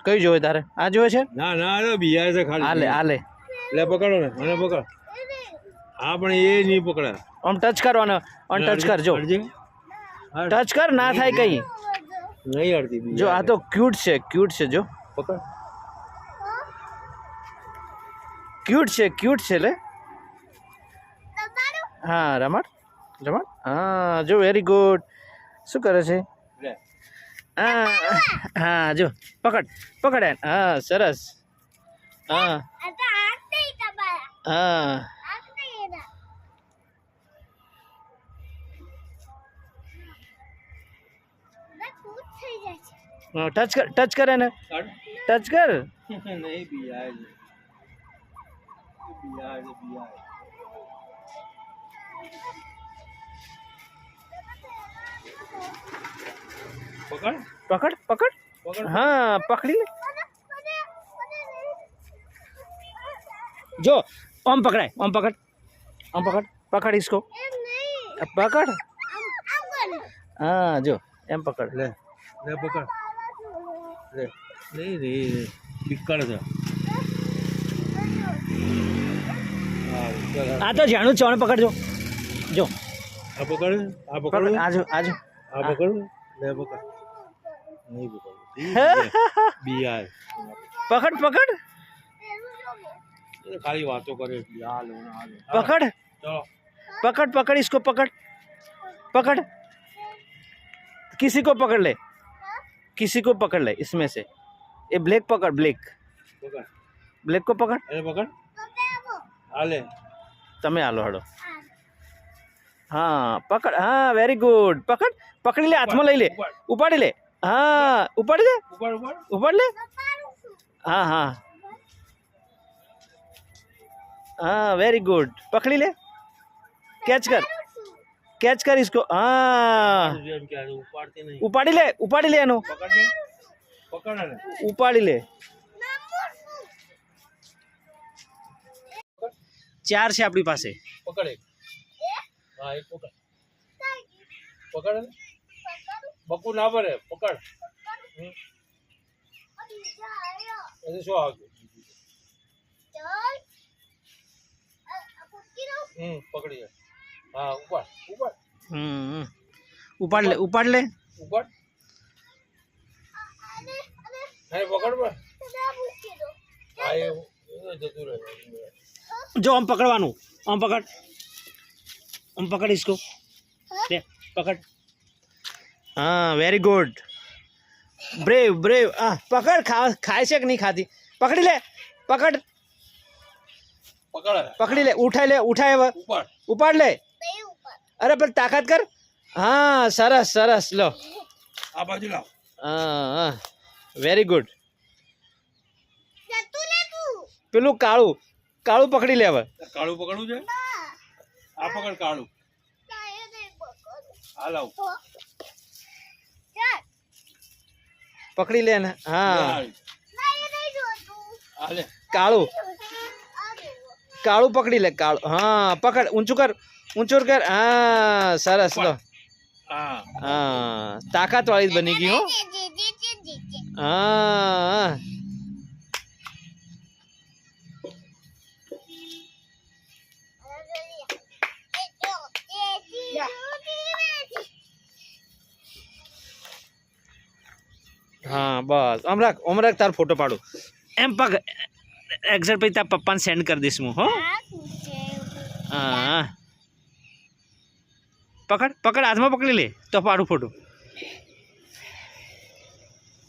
કઈ જોવે તારે? આ જોવે છે? ના ના અરે બિયાર છે ખાલી. આલે આલે લે પકડો ને, મને પકડ. હા પણ એ નહીં પકડે. આમ ટચ કરવાનો, ઓન ટચ કર. જો ટચ કર, ના થાય કઈ નહીં અડતી. જો આ તો ક્યુટ છે, ક્યુટ છે. જો પકડ, ક્યુટ છે લે. હા રમણ રમણ. હા જો વેરી ગુડ. શું કરે છે? હા હા જો પકડ પકડ. હા સરસ. હા હા ટચ કરે ને, ટચ કર. નહીં બિયાર બિયાર બિયાર. પકડ પકડ પકડ. हाँ पकड़ी ले. जो ओम पकड़ा है, ओम पकड़, ओम पकड़, पकड़ इसको, पकड़. हाँ जो एम पकड़. ले ले पकड़ ले. नहीं नहीं पिक्कड़ था. आ तो जानू चौन पकड़. जो जो आ पकड़, आ पकड़. आज आज आ पकड़. ले पकड़. नहीं पकड़. बियार. पकड़ पकड़. खाली बातों करे. पकड़ पकड़ पकड़ इसको पकड़ पकड़. किसी को पकड़ ले, किसी को पकड़ ले इसमें से. ये ब्लैक पकड़, ब्लैक पकड़. ब्लैक को पकड़. अरे पकड़. आले तमे आलो हड़ो. हाँ पकड़. हाँ वेरी गुड. पकड़ पकड़ी ले, हाथ में लई ले, उपाड़ी ले. हाँ उपाड़ी ले, ऊपर ऊपर उपाड़ ले. हाँ हाँ हाँ वेरी गुड. पकड़ी ले, कैच कर, कैच कर इसको. हाँ उपाड़ते नहीं. उपाड़ी ले, उपाड़ी ले एनु. पकड़ ले. પકડ ને ઉપાડી લે. 4 છે આપણી પાસે. પકડ એક હા એક પકડ પકડ ને બકુ ના ભરે પકડ એટલે શું આવતું પકડી જાય હા ઉપાડ ઉપાડ ઉપાડ લે ઉપાડ અરે પકડ હા એ જતું રહે જો આમ પકડવાનું. આમ પકડ इसको ले पकड़. हाँ वेरी गुड ब्रेव पकड़ खाए से नहीं खाती. पकड़ी ले पकड़ पकड़ी ले उठाए હવે ઉપાડ લે. અરે પણ તાકાત કર. હા સરસ લો આ બાજુ લાવ હા વેરી ગુડ. પેલું કાળું પકડી લે હવે. કાળું પકડવું છે આ પકડ કાળું આ લાવ પકડી લે ને. હા આ લે કાળું પકડી લે કાળું. હા પકડ ઊંચું કર. હા સરસ લો હા તાકાત વાળી બની ગઈ હો. હા હા બસ આમ રાખ તાર ફોટો પાડું એમ પગ એક્ઝેક્ટ પછી તાર પપ્પાને સેન્ડ કરી દઈશ હું. હો હા પકડ હાથમાં પકડી લે તો પાડું ફોટો.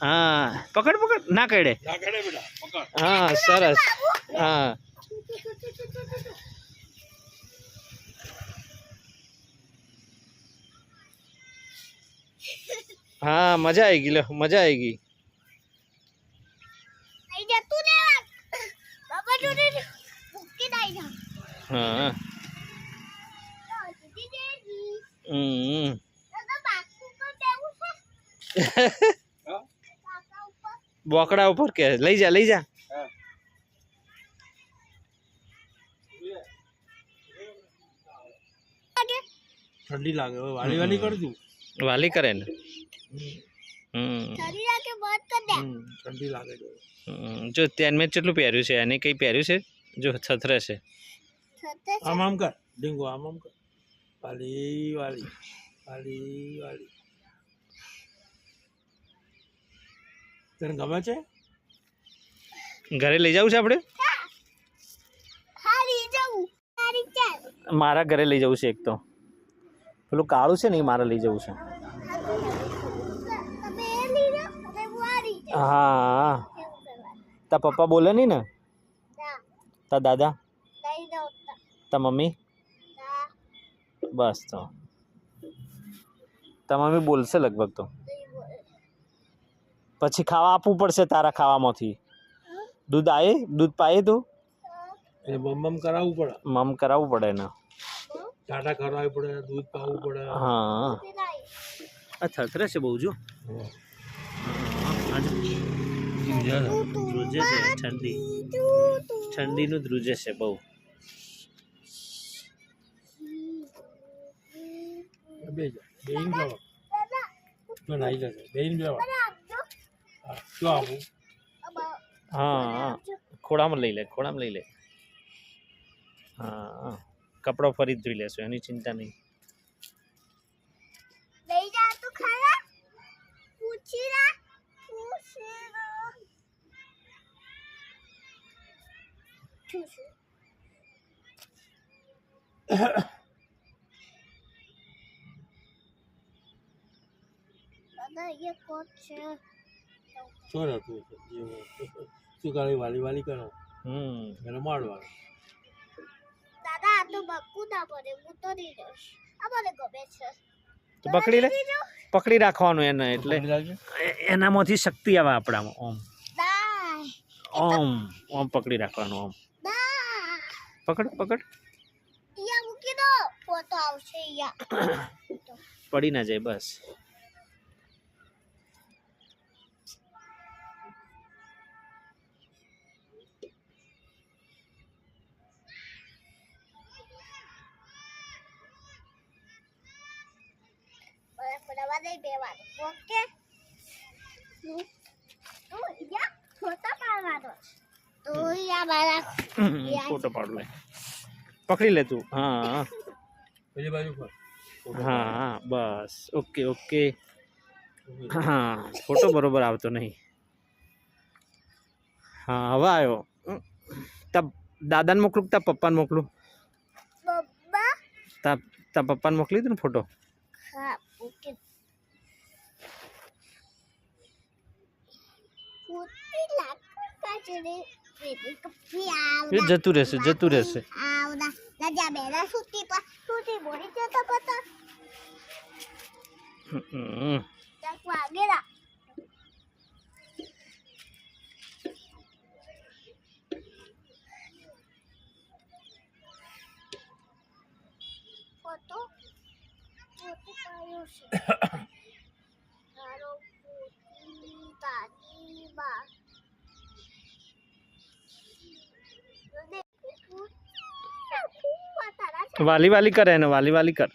હા પકડ ના કડે. હા સરસ હા હા મજા આવી ગઈ લો મજા આવી ગઈ. હા બોકડા ઉપર કે લઈ જા ઠંડી લાગે વાલી કરજો વાલી કરે ને. ઠંડી લાગે જો ત્યાં મેં કેટલું પહેર્યું છે અને કઈ પહેર્યું છે જો છત્રે છે. આમ કર ડીંગો આમ કર વાલી તને ગમે છે ઘરે લઈ જવું છે આપણે. મારા ઘરે લઈ જવું છે એક તો પેલું કાળું છે ને એ મારે લઈ જવું છે. હા તા પપ્પા બોલે નહીં ને તા દાદા તા મમ્મી બસ તો તા મમ્મી બોલશે લગભગ તો પછી ખાવા આપવું પડશે તારા ખાવામાંથી. દૂધ પાયે તું મમ કરાવવું પડે કરાવવું પડે ને. ટાટા કરાવવું પડે દૂધ પાવું પડે. હા આ થથરે છે બહુ જો ધ્રુજે છે ઠંડીનું ધ્રુજે છે બહુ. હા ખોળામાં લઈ લે. હા કપડો ફરી ધોઈ લેશો એની ચિંતા નહીં. શું કરે વાલી કરો એને મારવાનું. દાદા આ તો બક્કુ ના પડે હું તો નહીં જઈશ આ મને ગમે છે તો પકડી રાખવાનું એને એટલે એનામાંથી શક્તિ આવે આપણામાં. ઓમ પકડી રાખવાનું ઓમ પકડ યા મૂકી દો ફોટો આવશે યા પડી ના જાય બસ. નહીં બેવાનું ઓકે તું યા ફોટા પાડવાનો તો યા મારા ફોટો પાડ લે પકડી લે તું હા પેલી બાજુ પર હા હા બસ ઓકે ઓકે હા ફોટો બરોબર આવતો નહીં હા હવે આવ્યો તા દાદાને મોકલું તા પપ્પાને મોકલું બબ્બા તા પપ્પાને મોકલી દઉં ને ફોટો હા ઓકે ફૂટી લાગતું કાચરે બેટી કપી એ જતું રહેશે આવડા રાજા બેરા સુતી બોરી જતો પતા તક વાગેરા ફોટો પાયો છે તારો ફૂટી તાજી બા વાલી વાલી કરે એને વાલી વાલી કર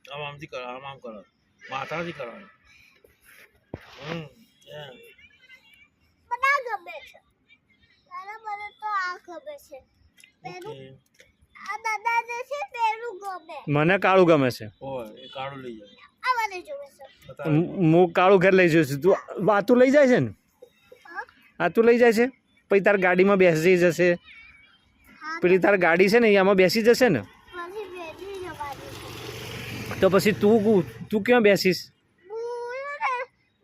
આમ આમથી કરો આમ કરો માથાથી કરવાનું બધા ગમે છે તારા મને તો આ ગમે છે પેલું આ દાદા જે છે પેલું ગમે મને કાળું ગમે છે ઓય એ કાળું લઈ જાય આ મને જોવે છે હું કાળું ઘર લઈ જઉં છું તું આ તું લઈ જાય છે ને આ તું લઈ જાય છે પછી તાર ગાડીમાં બેસી જશે પેલી તાર ગાડી છે ને આમાં બેસી જશે ને પછી બેઠી જવાની તો પછી તું ક્યાં બેસીશ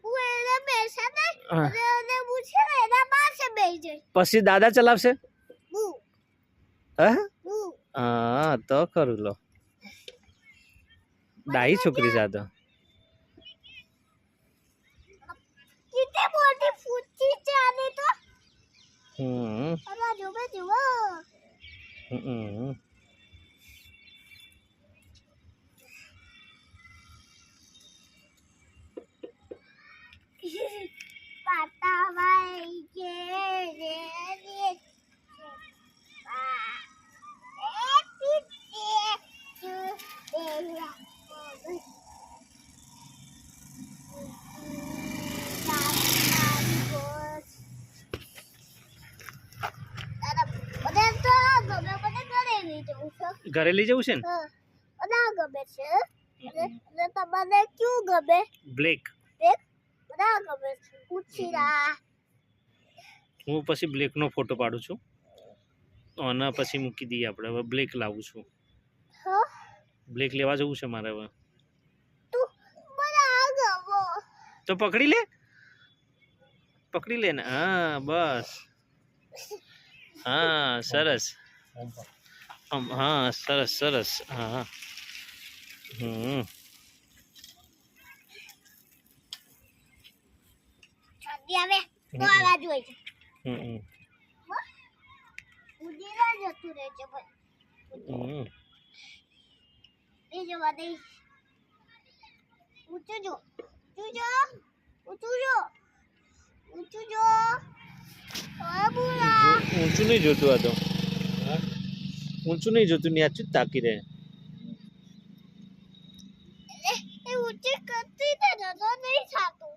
હું એને બેસા હા. નહીં અને પૂછે ને એના પાસે બેસી જાય પછી દાદા ચલાવશે હું હા હા તો ખરું લો ડાઈ છોકરી સાથે कितने मोटी फूटी जाने तो હમ अरे जो मैं जो હમ पाता भाई के रे रे ઘરે લઈ જવું છે ને બધા ગમે છે અને તમને ક્યું ગમે બ્લેક બધા ગમે છે પૂછીરા હું પછી બ્લેકનો ફોટો પાડું છું અને પછી મૂકી દઈએ આપણે હવે બ્લેક લાવું છું હા બ્લેક લેવા જવું છે મારે હવે તું બધા ગમો તો પકડી લે ને હા બસ હા સરસ હા સરસ સરસ હા હમ ઠંડી આવે તો આવા જોઈએ છે હમ ઉડીરા જતું રહે છે ભાઈ હમ એ જવા દે ઊંચું જો બાબુલા ઊંચું નહીં જોતું આ તો ઊંચું નહીં જોતું નીચે જ તાકી રહે એ ઊંચી કરતી તે નતો નહીં થાતું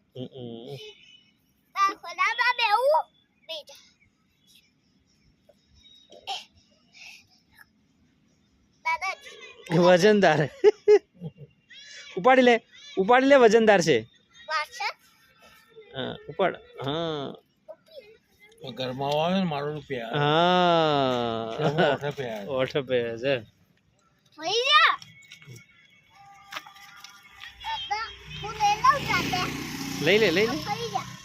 આ ખોલામાં બેવું બેજા દાદા વજનદાર ઉપાડી લે વજનદાર છે વાછા હા ઉપાડ હા ઘરમાં આવે ને મારો રૂપિયા હા ઓઠ પે છે થઈ જા દાદા હું લઈ લઉં જાતે લઈ લે થઈ જા